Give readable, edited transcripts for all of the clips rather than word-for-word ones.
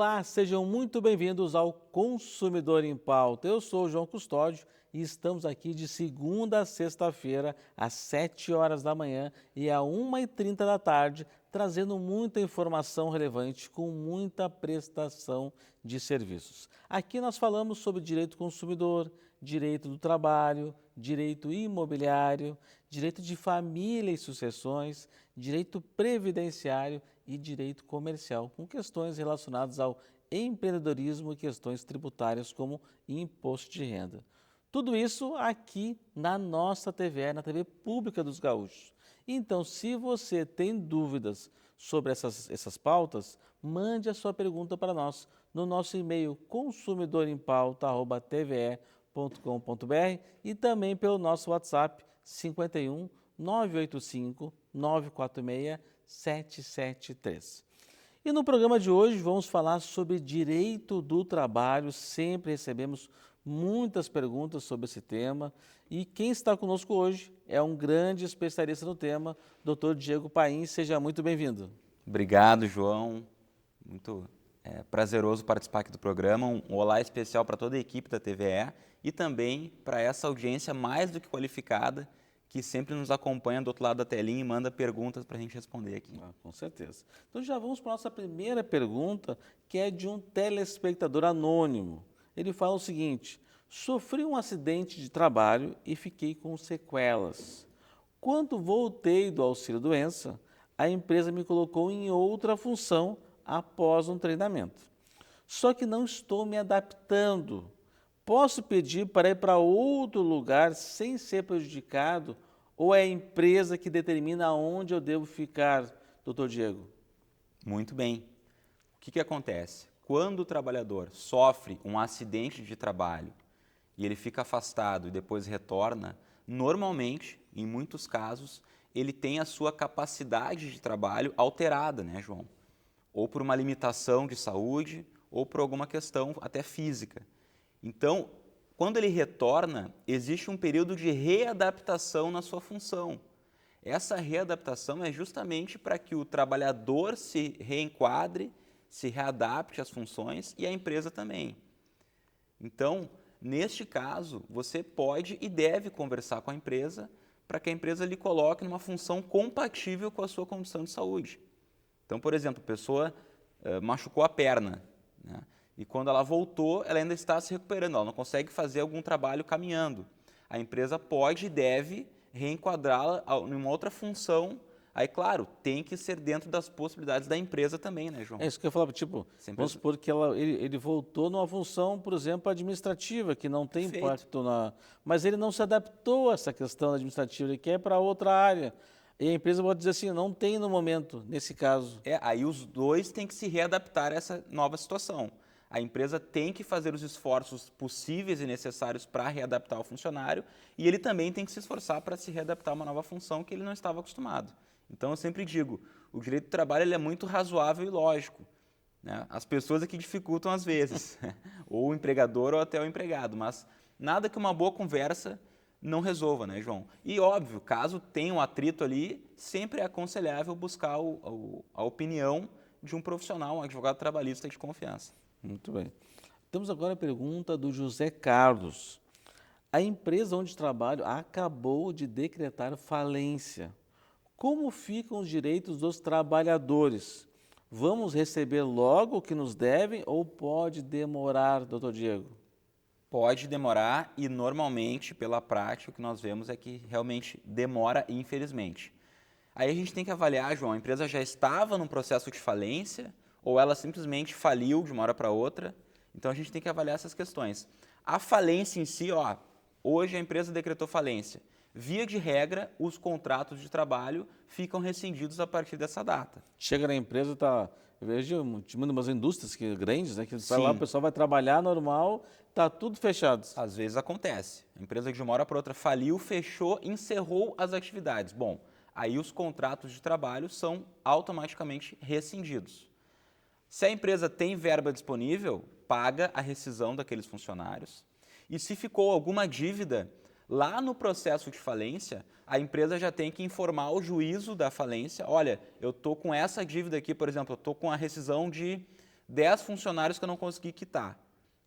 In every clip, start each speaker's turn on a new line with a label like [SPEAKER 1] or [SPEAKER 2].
[SPEAKER 1] Olá, sejam muito bem-vindos ao Consumidor em Pauta. Eu sou o João Custódio e estamos aqui de segunda a sexta-feira, às 7 horas da manhã e às 1h30 da tarde, trazendo muita informação relevante com muita prestação de serviços. Aqui nós falamos sobre direito consumidor, direito do trabalho, direito imobiliário, direito de família e sucessões, direito previdenciário e direito comercial, com questões relacionadas ao empreendedorismo e questões tributárias como imposto de renda. Tudo isso aqui na nossa TVE, na TV Pública dos Gaúchos. Então, se você tem dúvidas sobre essas pautas, mande a sua pergunta para nós no nosso e-mail consumidorempauta@tve.com.br e também pelo nosso WhatsApp 51 985 946 773. E no programa de hoje vamos falar sobre direito do trabalho. Sempre recebemos muitas perguntas sobre esse tema e quem está conosco hoje é um grande especialista no tema, Dr. Diego Paim. Seja muito bem-vindo.
[SPEAKER 2] Obrigado, João. Muito prazeroso participar aqui do programa. Um olá especial para toda a equipe da TVE e também para essa audiência mais do que qualificada que sempre nos acompanha do outro lado da telinha e manda perguntas para a gente responder aqui.
[SPEAKER 1] Com certeza. Então já vamos para a nossa primeira pergunta, que é de um telespectador anônimo. Ele fala o seguinte: sofri um acidente de trabalho e fiquei com sequelas. Quando voltei do auxílio-doença, a empresa me colocou em outra função após um treinamento. Só que não estou me adaptando. Posso pedir para ir para outro lugar sem ser prejudicado ou é a empresa que determina onde eu devo ficar, doutor Diego?
[SPEAKER 2] Muito bem. O que acontece? Quando o trabalhador sofre um acidente de trabalho e ele fica afastado e depois retorna, normalmente, em muitos casos, ele tem a sua capacidade de trabalho alterada, né, João? Ou por uma limitação de saúde ou por alguma questão até física. Então, quando ele retorna, existe um período de readaptação na sua função. Essa readaptação é justamente para que o trabalhador se reenquadre, se readapte às funções e a empresa também. Então, neste caso, você pode e deve conversar com a empresa para que a empresa lhe coloque numa função compatível com a sua condição de saúde. Então, por exemplo, a pessoa machucou a perna, né? E quando ela voltou, ela ainda está se recuperando, ela não consegue fazer algum trabalho caminhando. A empresa pode e deve reenquadrá-la em uma outra função. Aí, claro, tem que ser dentro das possibilidades da empresa também, né, João?
[SPEAKER 1] É isso que eu falava, tipo, vamos supor que ele voltou numa função, por exemplo, administrativa, que não tem
[SPEAKER 2] Perfeito.
[SPEAKER 1] impacto na... Mas ele não se adaptou a essa questão administrativa, ele quer para outra área. E a empresa pode dizer assim, não tem no momento, nesse caso.
[SPEAKER 2] Aí os dois têm que se readaptar a essa nova situação. A empresa tem que fazer os esforços possíveis e necessários para readaptar o funcionário e ele também tem que se esforçar para se readaptar a uma nova função que ele não estava acostumado. Então, eu sempre digo, o direito do trabalho ele é muito razoável e lógico, né? As pessoas é que dificultam às vezes, ou o empregador ou até o empregado, mas nada que uma boa conversa não resolva, né, João? E óbvio, caso tenha um atrito ali, sempre é aconselhável buscar a opinião de um profissional, um advogado trabalhista de confiança.
[SPEAKER 1] Muito bem. Temos agora a pergunta do José Carlos. A empresa onde trabalho acabou de decretar falência. Como ficam os direitos dos trabalhadores? Vamos receber logo o que nos devem ou pode demorar, doutor Diego?
[SPEAKER 2] Pode demorar e normalmente, pela prática, o que nós vemos é que realmente demora, infelizmente. Aí a gente tem que avaliar, João, a empresa já estava num processo de falência ou ela simplesmente faliu de uma hora para outra. Então a gente tem que avaliar essas questões. A falência em si, hoje a empresa decretou falência. Via de regra, os contratos de trabalho ficam rescindidos a partir dessa data.
[SPEAKER 1] Chega na empresa, eu vejo umas indústrias grandes, né, que vai lá, o
[SPEAKER 2] Sim.
[SPEAKER 1] pessoal vai trabalhar normal, está tudo fechado.
[SPEAKER 2] Às vezes acontece. A empresa de uma hora para outra faliu, fechou, encerrou as atividades. Bom, aí os contratos de trabalho são automaticamente rescindidos. Se a empresa tem verba disponível, paga a rescisão daqueles funcionários. E se ficou alguma dívida, lá no processo de falência, a empresa já tem que informar o juízo da falência, olha, eu estou com essa dívida aqui, por exemplo, eu estou com a rescisão de 10 funcionários que eu não consegui quitar.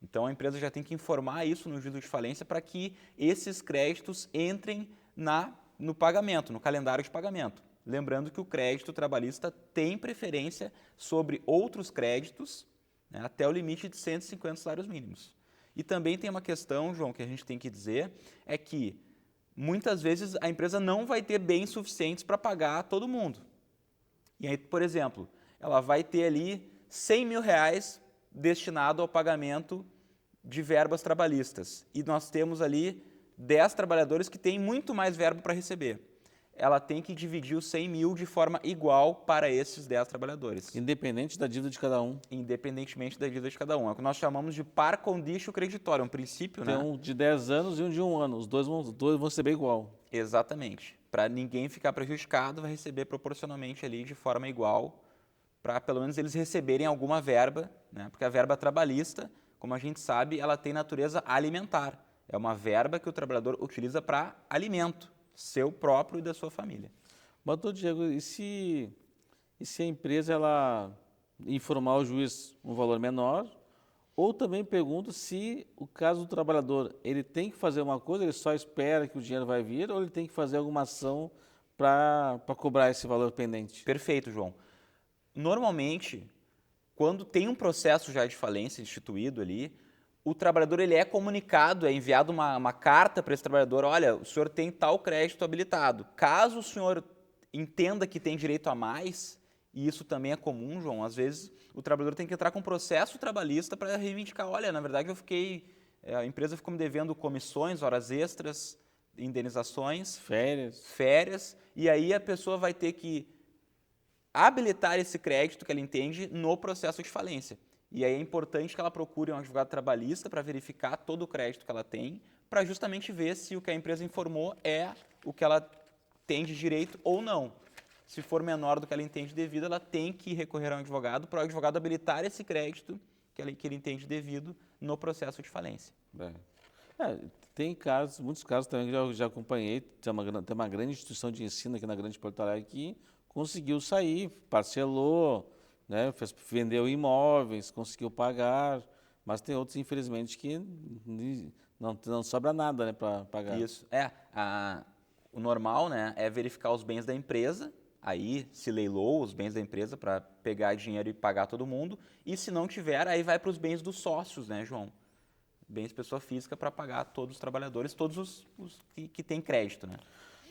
[SPEAKER 2] Então, a empresa já tem que informar isso no juízo de falência para que esses créditos entrem no pagamento, no calendário de pagamento. Lembrando que o crédito trabalhista tem preferência sobre outros créditos, né, até o limite de 150 salários mínimos. E também tem uma questão, João, que a gente tem que dizer, é que muitas vezes a empresa não vai ter bens suficientes para pagar todo mundo. E aí, por exemplo, ela vai ter ali 100 mil reais destinado ao pagamento de verbas trabalhistas. E nós temos ali 10 trabalhadores que têm muito mais verba para receber. Ela tem que dividir os 100 mil de forma igual para esses 10 trabalhadores.
[SPEAKER 1] Independente da dívida de cada um.
[SPEAKER 2] Independentemente da dívida de cada um. É o que nós chamamos de par conditio creditório, um princípio,
[SPEAKER 1] Tem
[SPEAKER 2] né?
[SPEAKER 1] um de 10 anos e um de 1 ano. Os dois vão receber igual.
[SPEAKER 2] Exatamente. Para ninguém ficar prejudicado, vai receber proporcionalmente ali de forma igual, para pelo menos eles receberem alguma verba, né? Porque a verba trabalhista, como a gente sabe, ela tem natureza alimentar. É uma verba que o trabalhador utiliza para alimento, seu próprio e da sua família.
[SPEAKER 1] Mas, doutor Diego, e se a empresa ela informar ao juiz um valor menor? Ou também pergunto se o caso do trabalhador, ele tem que fazer uma coisa, ele só espera que o dinheiro vai vir, ou ele tem que fazer alguma ação para cobrar esse valor pendente?
[SPEAKER 2] Perfeito, João. Normalmente, quando tem um processo já de falência instituído ali, o trabalhador ele é comunicado, é enviado uma carta para esse trabalhador, olha, o senhor tem tal crédito habilitado. Caso o senhor entenda que tem direito a mais, e isso também é comum, João, às vezes o trabalhador tem que entrar com um processo trabalhista para reivindicar, olha, na verdade a empresa ficou me devendo comissões, horas extras, indenizações, férias, e aí a pessoa vai ter que habilitar esse crédito que ela entende no processo de falência. E aí é importante que ela procure um advogado trabalhista para verificar todo o crédito que ela tem, para justamente ver se o que a empresa informou é o que ela tem de direito ou não. Se for menor do que ela entende devido, ela tem que recorrer a um advogado para o advogado habilitar esse crédito que ele entende devido no processo de falência.
[SPEAKER 1] Tem casos, muitos casos também que eu já acompanhei, tem uma grande instituição de ensino aqui na Grande Porto Alegre que conseguiu sair, parcelou, né, vendeu imóveis, conseguiu pagar, mas tem outros, infelizmente, que não sobra nada, né, para pagar.
[SPEAKER 2] Isso. O normal, né, é verificar os bens da empresa, aí se leiloa os bens da empresa para pegar dinheiro e pagar todo mundo, e se não tiver, aí vai para os bens dos sócios, né, João? Bens de pessoa física para pagar todos os trabalhadores, todos os que têm crédito, né?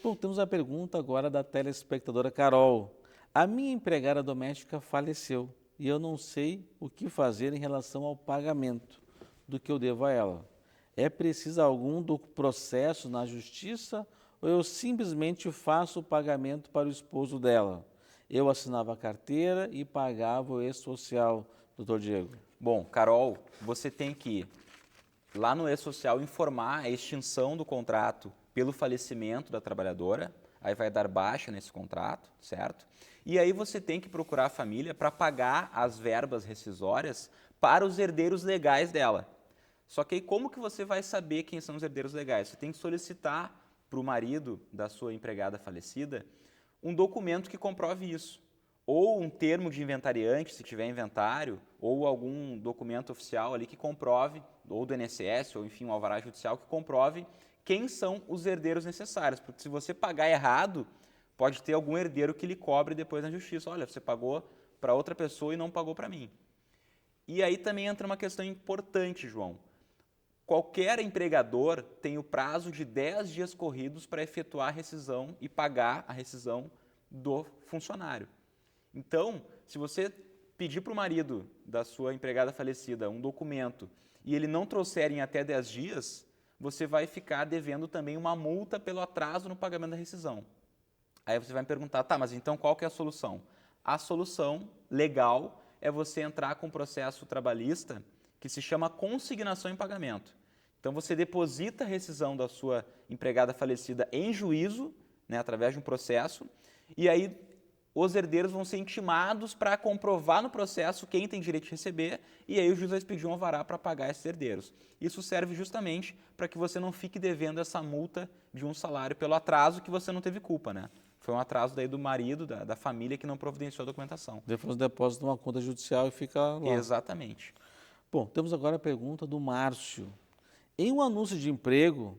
[SPEAKER 1] Bom, temos a pergunta agora da telespectadora Carol. A minha empregada doméstica faleceu e eu não sei o que fazer em relação ao pagamento do que eu devo a ela. É preciso algum processo na justiça ou eu simplesmente faço o pagamento para o esposo dela? Eu assinava a carteira e pagava o E-Social, doutor Diego.
[SPEAKER 2] Bom, Carol, você tem que ir lá no E-Social informar a extinção do contrato pelo falecimento da trabalhadora, aí vai dar baixa nesse contrato, certo? E aí você tem que procurar a família para pagar as verbas rescisórias para os herdeiros legais dela. Só que aí como que você vai saber quem são os herdeiros legais? Você tem que solicitar para o marido da sua empregada falecida um documento que comprove isso. Ou um termo de inventariante, se tiver inventário, ou algum documento oficial ali que comprove, ou do INSS, ou enfim, um alvará judicial que comprove quem são os herdeiros necessários. Porque se você pagar errado, pode ter algum herdeiro que lhe cobre depois na justiça. Olha, você pagou para outra pessoa e não pagou para mim. E aí também entra uma questão importante, João. Qualquer empregador tem o prazo de 10 dias corridos para efetuar a rescisão e pagar a rescisão do funcionário. Então, se você pedir para o marido da sua empregada falecida um documento e ele não trouxer em até 10 dias, você vai ficar devendo também uma multa pelo atraso no pagamento da rescisão. Aí você vai me perguntar, tá, mas então qual que é a solução? A solução legal é você entrar com um processo trabalhista que se chama consignação em pagamento. Então você deposita a rescisão da sua empregada falecida em juízo, né, através de um processo, e aí os herdeiros vão ser intimados para comprovar no processo quem tem direito de receber, e aí o juiz vai pedir um alvará para pagar esses herdeiros. Isso serve justamente para que você não fique devendo essa multa de um salário pelo atraso que você não teve culpa, né? Foi um atraso daí do marido, da família, que não providenciou a documentação.
[SPEAKER 1] Depois depósito numa conta judicial e fica lá.
[SPEAKER 2] Exatamente.
[SPEAKER 1] Bom, temos agora a pergunta do Márcio. Em um anúncio de emprego,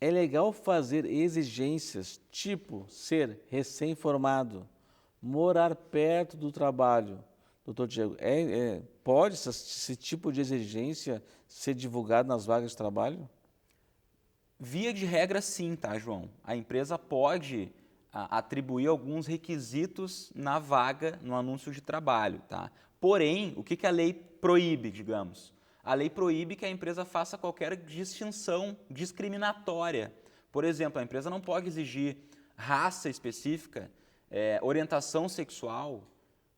[SPEAKER 1] é legal fazer exigências, tipo ser recém-formado, morar perto do trabalho. Doutor Diego, pode esse tipo de exigência ser divulgado nas vagas de trabalho?
[SPEAKER 2] Via de regra, sim, tá, João? A empresa pode atribuir alguns requisitos na vaga, no anúncio de trabalho, tá? Porém, o que a lei proíbe, digamos? A lei proíbe que a empresa faça qualquer distinção discriminatória. Por exemplo, a empresa não pode exigir raça específica, orientação sexual,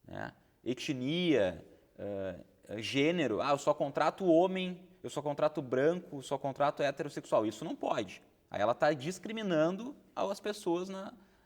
[SPEAKER 2] né? Etnia, gênero. Eu só contrato homem, eu só contrato branco, só contrato heterossexual. Isso não pode. Aí ela está discriminando as pessoas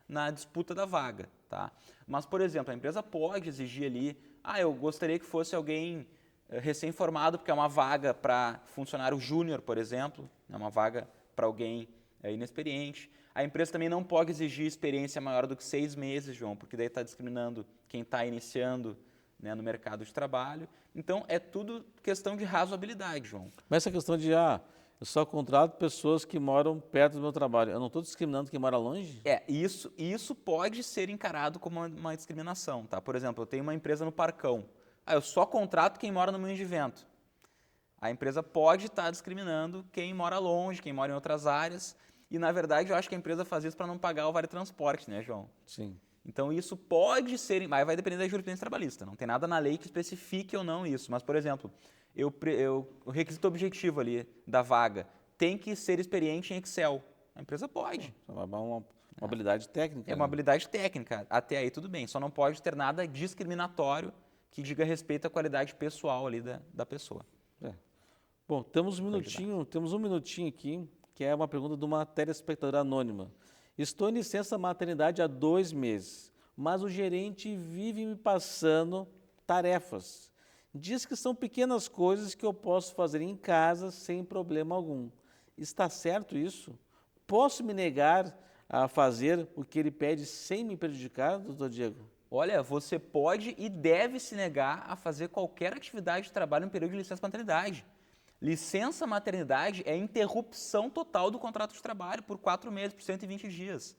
[SPEAKER 2] na disputa da vaga, tá? Mas, por exemplo, a empresa pode exigir ali, eu gostaria que fosse alguém recém-formado, porque é uma vaga para funcionário júnior, por exemplo, é uma vaga para alguém inexperiente. A empresa também não pode exigir experiência maior do que 6 meses, João, porque daí está discriminando quem está iniciando, né, no mercado de trabalho. Então, é tudo questão de razoabilidade, João.
[SPEAKER 1] Mas essa questão de, eu só contrato pessoas que moram perto do meu trabalho. Eu não estou discriminando quem mora longe?
[SPEAKER 2] Isso pode ser encarado como uma discriminação, tá? Por exemplo, eu tenho uma empresa no Parcão. Eu só contrato quem mora no Moinho de Vento. A empresa pode estar discriminando quem mora longe, quem mora em outras áreas. E, na verdade, eu acho que a empresa faz isso para não pagar o vale transporte, né, João?
[SPEAKER 1] Sim.
[SPEAKER 2] Então, isso pode ser, mas vai depender da jurisprudência trabalhista. Não tem nada na lei que especifique ou não isso. Mas, por exemplo, o requisito objetivo ali da vaga tem que ser experiente em Excel. A empresa pode.
[SPEAKER 1] Uma habilidade técnica.
[SPEAKER 2] É uma habilidade técnica. Até aí tudo bem. Só não pode ter nada discriminatório que diga respeito à qualidade pessoal ali da pessoa.
[SPEAKER 1] Bom, temos um minutinho aqui, que é uma pergunta de uma telespectadora anônima. Estou em licença maternidade há 2 meses, mas o gerente vive me passando tarefas. Diz que são pequenas coisas que eu posso fazer em casa sem problema algum. Está certo isso? Posso me negar a fazer o que ele pede sem me prejudicar, doutor Diego?
[SPEAKER 2] Olha, você pode e deve se negar a fazer qualquer atividade de trabalho no período de licença maternidade. Licença maternidade é interrupção total do contrato de trabalho por 4 meses, por 120 dias.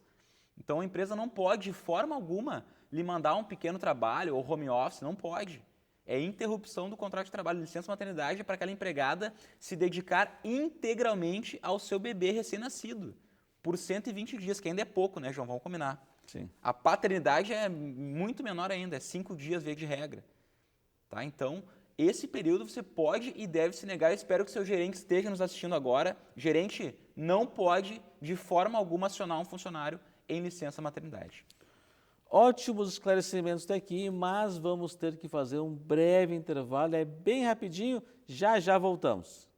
[SPEAKER 2] Então, a empresa não pode, de forma alguma, lhe mandar um pequeno trabalho ou home office, não pode. É interrupção do contrato de trabalho. Licença maternidade é para aquela empregada se dedicar integralmente ao seu bebê recém-nascido, por 120 dias, que ainda é pouco, né, João? Vamos combinar.
[SPEAKER 1] Sim.
[SPEAKER 2] A paternidade é muito menor ainda, é 5 dias, via de regra. Tá? Então, esse período você pode e deve se negar. Eu espero que seu gerente esteja nos assistindo agora. Gerente não pode, de forma alguma, acionar um funcionário em licença maternidade.
[SPEAKER 1] Ótimos esclarecimentos daqui, mas vamos ter que fazer um breve intervalo. É bem rapidinho, já voltamos.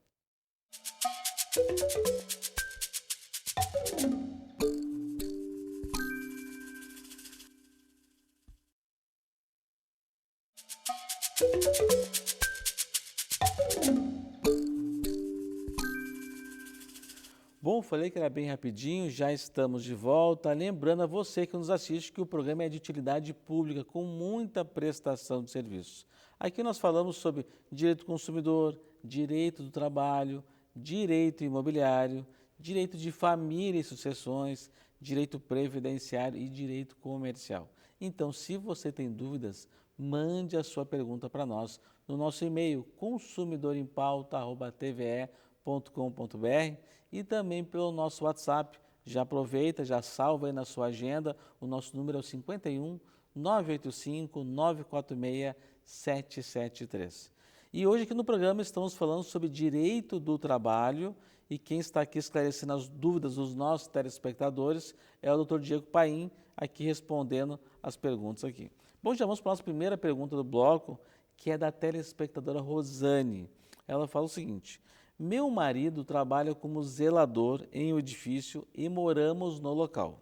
[SPEAKER 1] Bom, falei que era bem rapidinho, já estamos de volta. Lembrando a você que nos assiste que o programa é de utilidade pública com muita prestação de serviços. Aqui nós falamos sobre direito do consumidor, direito do trabalho, direito imobiliário, direito de família e sucessões, direito previdenciário e direito comercial. Então, se você tem dúvidas, mande a sua pergunta para nós no nosso e-mail consumidorimpauta@tve.com.br e também pelo nosso WhatsApp. Já aproveita, já salva aí na sua agenda. O nosso número é o 51 985 946 773. E hoje aqui no programa estamos falando sobre direito do trabalho e quem está aqui esclarecendo as dúvidas dos nossos telespectadores é o Dr. Diego Paim, aqui respondendo as perguntas aqui. Bom, já vamos para a nossa primeira pergunta do bloco, que é da telespectadora Rosane. Ela fala o seguinte: meu marido trabalha como zelador em um edifício e moramos no local.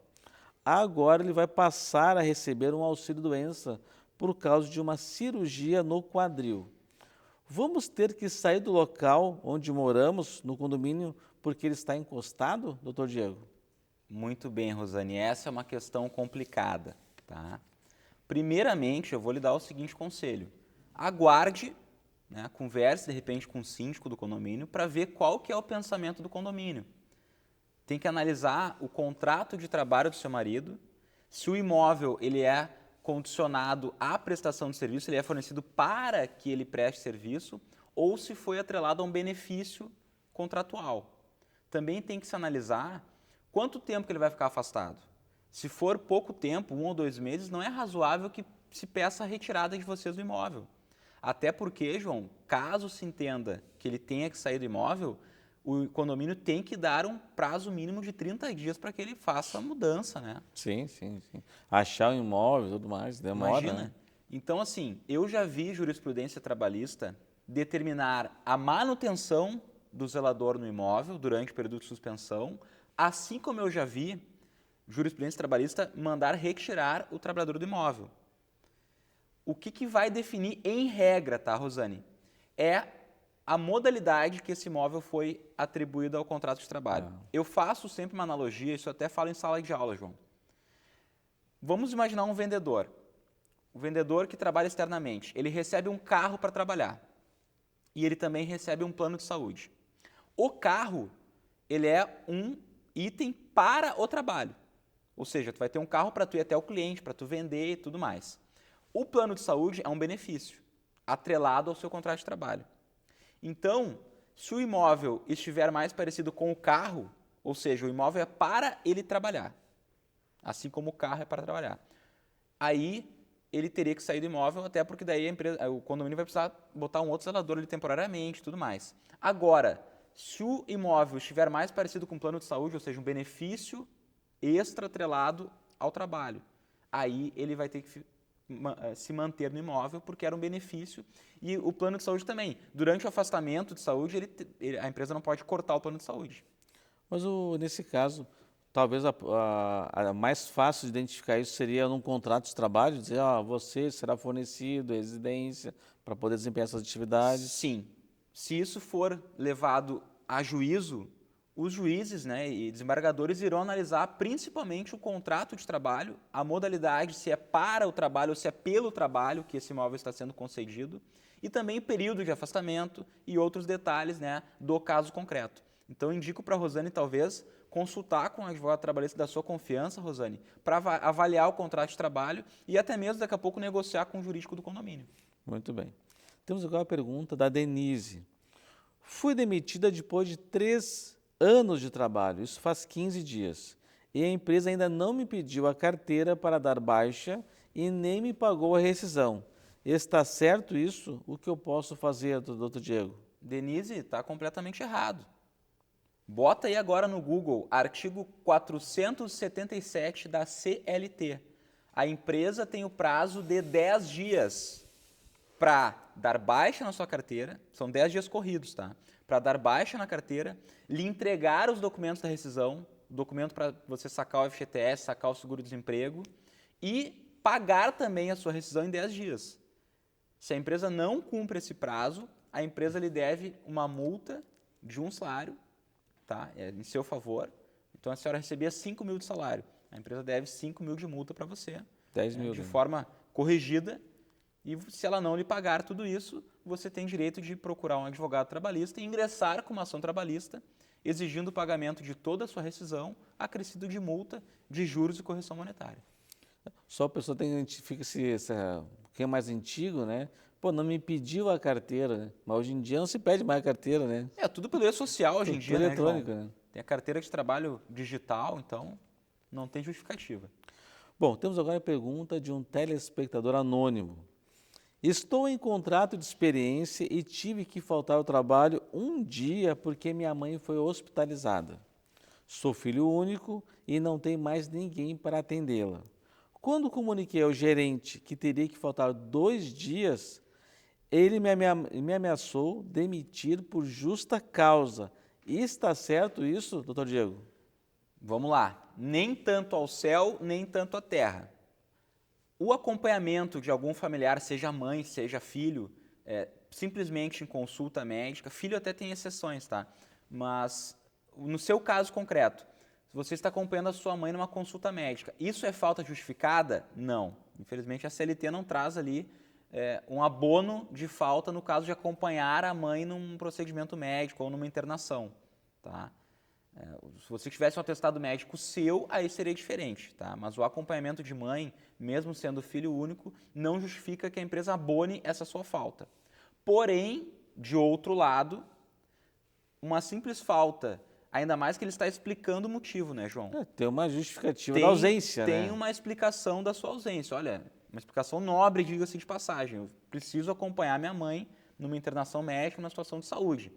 [SPEAKER 1] Agora ele vai passar a receber um auxílio-doença por causa de uma cirurgia no quadril. Vamos ter que sair do local onde moramos, no condomínio, porque ele está encostado, doutor Diego?
[SPEAKER 2] Muito bem, Rosane, essa é uma questão complicada, tá? Primeiramente, eu vou lhe dar o seguinte conselho. Aguarde, né, converse de repente com o síndico do condomínio para ver qual que é o pensamento do condomínio. Tem que analisar o contrato de trabalho do seu marido, se o imóvel ele é condicionado à prestação de serviço, ele é fornecido para que ele preste serviço, ou se foi atrelado a um benefício contratual. Também tem que se analisar quanto tempo que ele vai ficar afastado. Se for pouco tempo, 1 ou 2 meses, não é razoável que se peça a retirada de vocês do imóvel. Até porque, João, caso se entenda que ele tenha que sair do imóvel, o condomínio tem que dar um prazo mínimo de 30 dias para que ele faça a mudança, né?
[SPEAKER 1] Sim, sim, sim. Achar o imóvel e tudo mais, demora,
[SPEAKER 2] Imagina.
[SPEAKER 1] né?
[SPEAKER 2] Então, assim, eu já vi jurisprudência trabalhista determinar a manutenção do zelador no imóvel durante o período de suspensão, assim como eu já vi jurisprudência trabalhista mandar retirar o trabalhador do imóvel. O que vai definir em regra, tá, Rosane? É a modalidade que esse imóvel foi atribuído ao contrato de trabalho. Eu faço sempre uma analogia, isso eu até falo em sala de aula, João. Vamos imaginar um vendedor. O vendedor que trabalha externamente, ele recebe um carro para trabalhar e ele também recebe um plano de saúde. O carro, ele é um item para o trabalho. Ou seja, tu vai ter um carro para tu ir até o cliente, para tu vender e tudo mais. O plano de saúde é um benefício atrelado ao seu contrato de trabalho. Então, se o imóvel estiver mais parecido com o carro, ou seja, o imóvel é para ele trabalhar, assim como o carro é para trabalhar, aí ele teria que sair do imóvel, até porque daí o condomínio vai precisar botar um outro zelador ali temporariamente e tudo mais. Agora, se o imóvel estiver mais parecido com o plano de saúde, ou seja, um benefício extra atrelado ao trabalho, aí ele vai ter que se manter no imóvel porque era um benefício. E o plano de saúde também. Durante o afastamento de saúde, a empresa não pode cortar o plano de saúde.
[SPEAKER 1] Mas nesse caso, talvez a mais fácil de identificar isso seria num contrato de trabalho, dizer, você será fornecido residência para poder desempenhar essas atividades.
[SPEAKER 2] Sim. Se isso for levado a juízo, os juízes, né, e desembargadores irão analisar principalmente o contrato de trabalho, a modalidade, se é para o trabalho ou se é pelo trabalho que esse imóvel está sendo concedido, e também o período de afastamento e outros detalhes, né, do caso concreto. Então, eu indico para a Rosane, talvez, consultar com o advogado trabalhista da sua confiança, Rosane, para avaliar o contrato de trabalho e até mesmo, daqui a pouco, negociar com o jurídico do condomínio.
[SPEAKER 1] Muito bem. Temos agora a pergunta da Denise. Fui demitida depois de 3 anos de trabalho, isso faz 15 dias. E a empresa ainda não me pediu a carteira para dar baixa e nem me pagou a rescisão. Está certo isso? O que eu posso fazer, doutor Diego?
[SPEAKER 2] Denise, está completamente errado. Bota aí agora no Google, artigo 477 da CLT. A empresa tem o prazo de 10 dias para dar baixa na sua carteira, são 10 dias corridos, tá? Para dar baixa na carteira, lhe entregar os documentos da rescisão, documento para você sacar o FGTS, sacar o seguro-desemprego e pagar também a sua rescisão em 10 dias. Se a empresa não cumpre esse prazo, a empresa lhe deve uma multa de um salário, tá? É em seu favor. Então, a senhora recebia 5 mil de salário. A empresa deve 5 mil de multa para você.
[SPEAKER 1] 10 mil.
[SPEAKER 2] De forma corrigida. E se ela não lhe pagar tudo isso, você tem direito de procurar um advogado trabalhista e ingressar com uma ação trabalhista, exigindo o pagamento de toda a sua rescisão, acrescido de multa, de juros e correção monetária.
[SPEAKER 1] Só a pessoa fica quem é mais antigo, né? Pô, não me pediu a carteira, né? Mas hoje em dia não se pede mais a carteira, né?
[SPEAKER 2] É tudo pelo e-social hoje em dia,
[SPEAKER 1] Tudo
[SPEAKER 2] né,
[SPEAKER 1] eletrônico,
[SPEAKER 2] João?
[SPEAKER 1] né?
[SPEAKER 2] Tem a carteira de trabalho digital, então não tem justificativa.
[SPEAKER 1] Bom, temos agora a pergunta de um telespectador anônimo. Estou em contrato de experiência e tive que faltar ao trabalho um dia porque minha mãe foi hospitalizada. Sou filho único e não tem mais ninguém para atendê-la. Quando comuniquei ao gerente que teria que faltar 2 dias, ele me ameaçou demitir por justa causa. Está certo isso, doutor Diego?
[SPEAKER 2] Vamos lá. Nem tanto ao céu, nem tanto à terra. O acompanhamento de algum familiar, seja mãe, seja filho, simplesmente em consulta médica, filho até tem exceções, tá? Mas no seu caso concreto, se você está acompanhando a sua mãe numa consulta médica, isso é falta justificada? Não. Infelizmente, a CLT não traz ali um abono de falta no caso de acompanhar a mãe num procedimento médico ou numa internação. Tá? Se você tivesse um atestado médico seu, aí seria diferente. Tá? Mas o acompanhamento de mãe, mesmo sendo filho único, não justifica que a empresa abone essa sua falta. Porém, de outro lado, uma simples falta, ainda mais que ele está explicando o motivo, né, João?
[SPEAKER 1] Tem uma justificativa da ausência, né?
[SPEAKER 2] Tem uma explicação da sua ausência. Olha, uma explicação nobre, diga-se de passagem. Eu preciso acompanhar minha mãe numa internação médica, numa situação de saúde.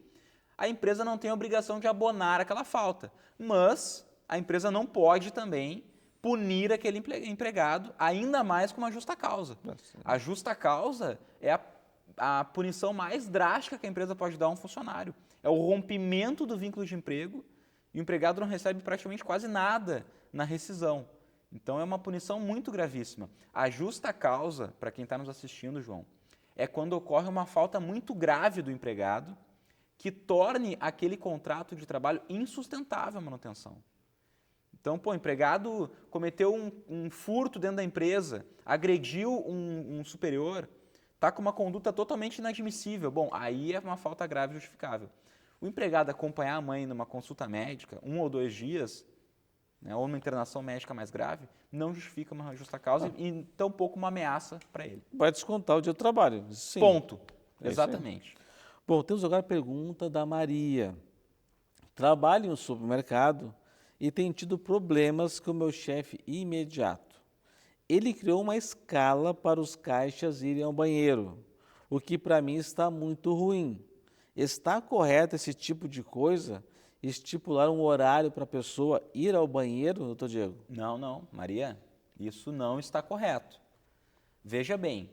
[SPEAKER 2] A empresa não tem a obrigação de abonar aquela falta, mas a empresa não pode também punir aquele empregado, ainda mais com uma justa causa. A justa causa é a punição mais drástica que a empresa pode dar a um funcionário. É o rompimento do vínculo de emprego e o empregado não recebe praticamente quase nada na rescisão. Então é uma punição muito gravíssima. A justa causa, para quem está nos assistindo, João, é quando ocorre uma falta muito grave do empregado que torne aquele contrato de trabalho insustentável a manutenção. Então, o empregado cometeu um furto dentro da empresa, agrediu um superior, está com uma conduta totalmente inadmissível. Bom, aí é uma falta grave e justificável. O empregado acompanhar a mãe numa consulta médica, 1 ou 2 dias, né, ou numa internação médica mais grave, não justifica uma justa causa e tampouco uma ameaça para ele.
[SPEAKER 1] Vai descontar o dia do trabalho. Sim.
[SPEAKER 2] Ponto.
[SPEAKER 1] É
[SPEAKER 2] Exatamente.
[SPEAKER 1] Bom, temos agora a pergunta da Maria. Trabalho em um supermercado e tenho tido problemas com o meu chefe imediato. Ele criou uma escala para os caixas irem ao banheiro, o que para mim está muito ruim. Está correto esse tipo de coisa? Estipular um horário para a pessoa ir ao banheiro, doutor Diego?
[SPEAKER 2] Não, Maria, isso não está correto. Veja bem,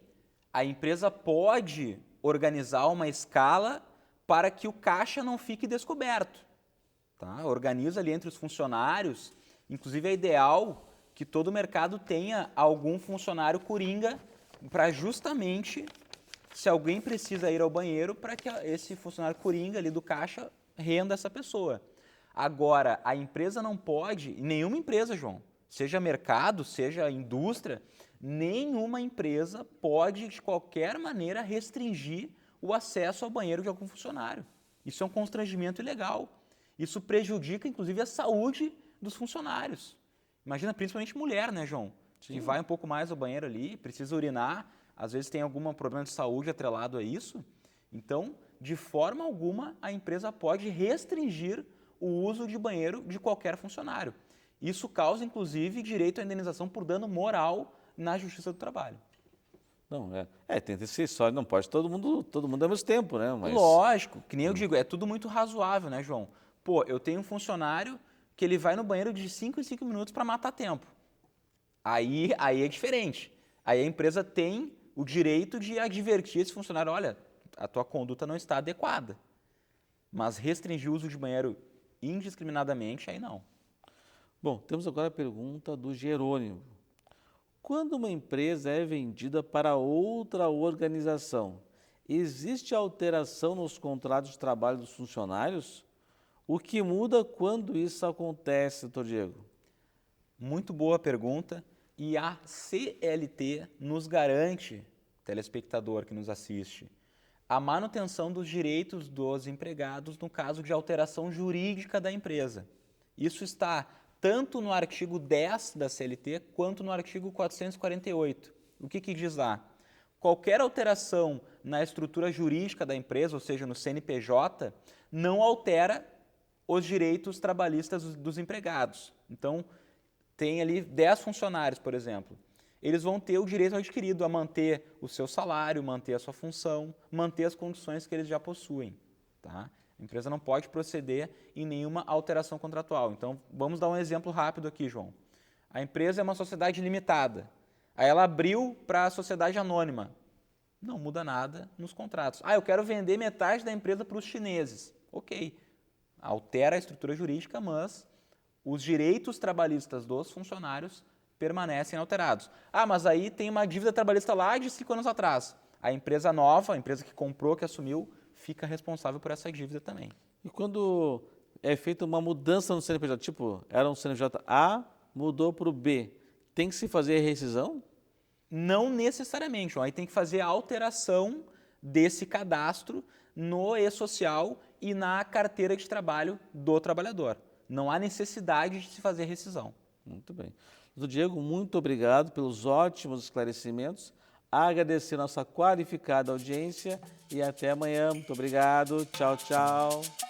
[SPEAKER 2] a empresa pode organizar uma escala para que o caixa não fique descoberto. Tá? Organiza ali entre os funcionários, inclusive é ideal que todo mercado tenha algum funcionário coringa para justamente, se alguém precisa ir ao banheiro, para que esse funcionário coringa ali do caixa renda essa pessoa. Agora, a empresa não pode, nenhuma empresa, João, seja mercado, seja indústria, nenhuma empresa pode, de qualquer maneira, restringir o acesso ao banheiro de algum funcionário. Isso é um constrangimento ilegal. Isso prejudica, inclusive, a saúde dos funcionários. Imagina, principalmente mulher, né, João?
[SPEAKER 1] Sim.
[SPEAKER 2] Que vai um pouco mais ao banheiro ali, precisa urinar, às vezes tem algum problema de saúde atrelado a isso. Então, de forma alguma, a empresa pode restringir o uso de banheiro de qualquer funcionário. Isso causa, inclusive, direito à indenização por dano moral na Justiça do Trabalho.
[SPEAKER 1] Não, tem que ser só, não pode todo mundo ao mesmo tempo, né? Mas...
[SPEAKER 2] Lógico, que nem eu digo, é tudo muito razoável, né, João? Pô, eu tenho um funcionário que ele vai no banheiro de 5 em 5 minutos para matar tempo. Aí é diferente. Aí a empresa tem o direito de advertir esse funcionário, olha, a tua conduta não está adequada. Mas restringir o uso de banheiro indiscriminadamente, aí não.
[SPEAKER 1] Bom, temos agora a pergunta do Jerônimo. Quando uma empresa é vendida para outra organização, existe alteração nos contratos de trabalho dos funcionários? O que muda quando isso acontece, doutor Diego?
[SPEAKER 2] Muito boa pergunta. E a CLT nos garante, telespectador que nos assiste, a manutenção dos direitos dos empregados no caso de alteração jurídica da empresa. Isso está tanto no artigo 10 da CLT quanto no artigo 448. O que diz lá? Qualquer alteração na estrutura jurídica da empresa, ou seja, no CNPJ, não altera os direitos trabalhistas dos empregados. Então, tem ali 10 funcionários, por exemplo. Eles vão ter o direito adquirido a manter o seu salário, manter a sua função, manter as condições que eles já possuem. Tá? A empresa não pode proceder em nenhuma alteração contratual. Então, vamos dar um exemplo rápido aqui, João. A empresa é uma sociedade limitada. Aí ela abriu para a sociedade anônima. Não muda nada nos contratos. Eu quero vender metade da empresa para os chineses. Ok, altera a estrutura jurídica, mas os direitos trabalhistas dos funcionários permanecem alterados. Mas aí tem uma dívida trabalhista lá de 5 anos atrás. A empresa nova, a empresa que comprou, que assumiu, fica responsável por essa dívida também.
[SPEAKER 1] E quando é feita uma mudança no CNPJ, tipo, era um CNPJ A, mudou para o B, tem que se fazer a rescisão?
[SPEAKER 2] Não necessariamente, João. Aí tem que fazer a alteração desse cadastro no e-social e na carteira de trabalho do trabalhador. Não há necessidade de se fazer rescisão.
[SPEAKER 1] Muito bem. Doutor Diego, muito obrigado pelos ótimos esclarecimentos. Agradecer nossa qualificada audiência e até amanhã. Muito obrigado. Tchau, tchau.